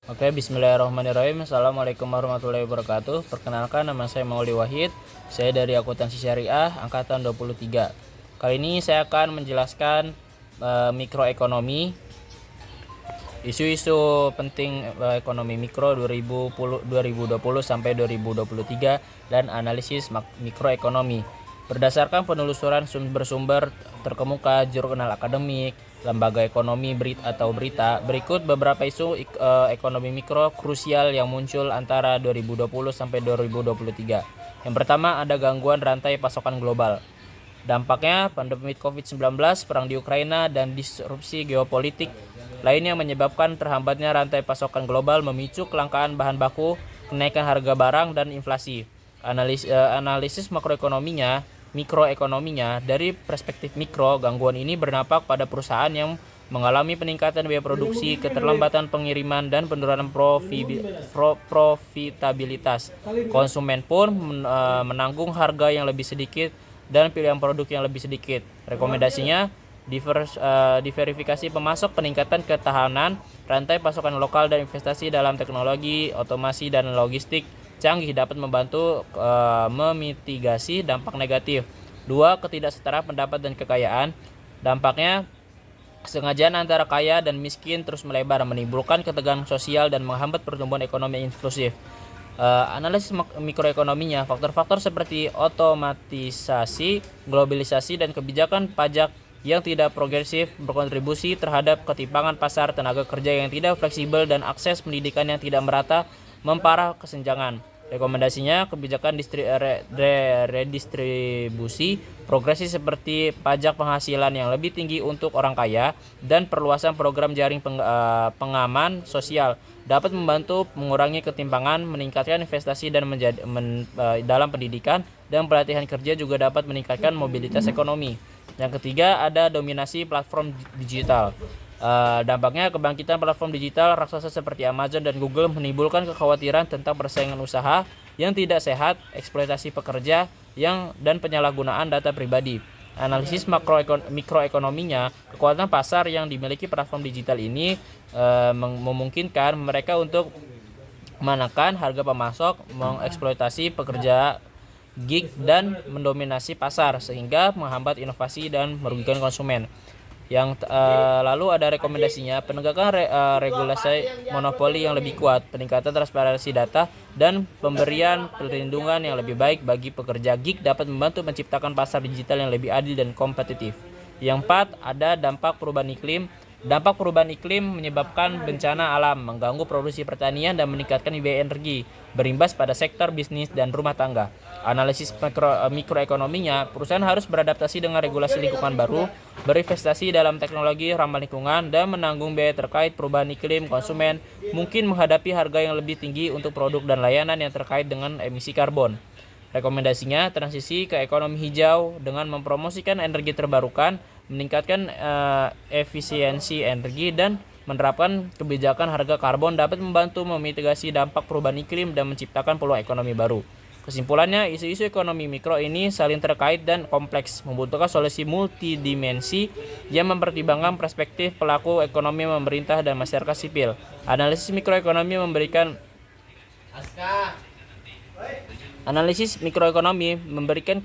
Oke, bismillahirrahmanirrahim. Assalamualaikum warahmatullahi wabarakatuh. Perkenalkan, nama saya Mauli Wahid. Saya dari Akuntansi Syariah angkatan 23. Kali ini saya akan menjelaskan mikroekonomi, isu-isu penting ekonomi mikro 2020 sampai 2023 dan analisis mikroekonomi. Berdasarkan penelusuran sumber-sumber terkemuka, jurnal akademik, lembaga ekonomi berita, berikut beberapa isu ekonomi mikro krusial yang muncul antara 2020 sampai 2023. Yang pertama, ada gangguan rantai pasokan global. Dampaknya pandemi COVID-19, perang di Ukraina, dan disrupsi geopolitik lainnya menyebabkan terhambatnya rantai pasokan global, memicu kelangkaan bahan baku, kenaikan harga barang, dan inflasi. Analisis mikroekonominya dari perspektif mikro, gangguan ini berdampak pada perusahaan yang mengalami peningkatan biaya produksi, keterlambatan pengiriman, dan penurunan profitabilitas. Konsumen pun menanggung harga yang lebih sedikit dan pilihan produk yang lebih sedikit. Rekomendasinya, diverifikasi pemasok, peningkatan ketahanan rantai pasokan lokal, dan investasi dalam teknologi, otomasi, dan logistik canggih dapat membantu memitigasi dampak negatif. 2. Ketidaksetaraan pendapat dan kekayaan. Dampaknya, kesengajaan antara kaya dan miskin terus melebar, menimbulkan ketegangan sosial dan menghambat pertumbuhan ekonomi inklusif. Analisis mikroekonominya, faktor-faktor seperti otomatisasi, globalisasi, dan kebijakan pajak yang tidak progresif berkontribusi terhadap ketimpangan pasar tenaga kerja yang tidak fleksibel dan akses pendidikan yang tidak merata, memperparah kesenjangan. Rekomendasinya, kebijakan redistribusi progresif seperti pajak penghasilan yang lebih tinggi untuk orang kaya dan perluasan program jaring pengaman sosial dapat membantu mengurangi ketimpangan, meningkatkan investasi dan dalam pendidikan dan pelatihan kerja, juga dapat meningkatkan mobilitas ekonomi. Yang ketiga, ada dominasi platform digital. Dampaknya, kebangkitan platform digital raksasa seperti Amazon dan Google menimbulkan kekhawatiran tentang persaingan usaha yang tidak sehat, eksploitasi pekerja dan penyalahgunaan data pribadi. Analisis mikroekonominya, kekuatan pasar yang dimiliki platform digital ini memungkinkan mereka untuk menekan harga pemasok, mengeksploitasi pekerja gig, dan mendominasi pasar sehingga menghambat inovasi dan merugikan konsumen. Yang lalu ada rekomendasinya, penegakan regulasi monopoli yang lebih kuat, peningkatan transparansi data, dan pemberian perlindungan yang lebih baik bagi pekerja gig dapat membantu menciptakan pasar digital yang lebih adil dan kompetitif. Yang 4, ada dampak perubahan iklim. Dampak perubahan iklim menyebabkan bencana alam, mengganggu produksi pertanian, dan meningkatkan biaya energi, berimbas pada sektor bisnis dan rumah tangga. Analisis mikroekonominya, perusahaan harus beradaptasi dengan regulasi lingkungan baru, berinvestasi dalam teknologi ramah lingkungan, dan menanggung biaya terkait perubahan iklim. Konsumen mungkin menghadapi harga yang lebih tinggi untuk produk dan layanan yang terkait dengan emisi karbon. Rekomendasinya, transisi ke ekonomi hijau dengan mempromosikan energi terbarukan, meningkatkan efisiensi energi, dan menerapkan kebijakan harga karbon dapat membantu memitigasi dampak perubahan iklim dan menciptakan peluang ekonomi baru. Kesimpulannya, isu-isu ekonomi mikro ini saling terkait dan kompleks, membutuhkan solusi multidimensi yang mempertimbangkan perspektif pelaku ekonomi, pemerintah, dan masyarakat sipil. Analisis mikroekonomi memberikan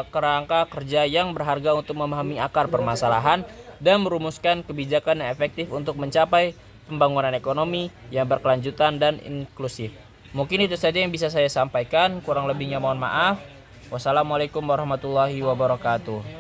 kerangka kerja yang berharga untuk memahami akar permasalahan dan merumuskan kebijakan yang efektif untuk mencapai pembangunan ekonomi yang berkelanjutan dan inklusif. Mungkin itu saja yang bisa saya sampaikan, kurang lebihnya mohon maaf. Wassalamualaikum warahmatullahi wabarakatuh.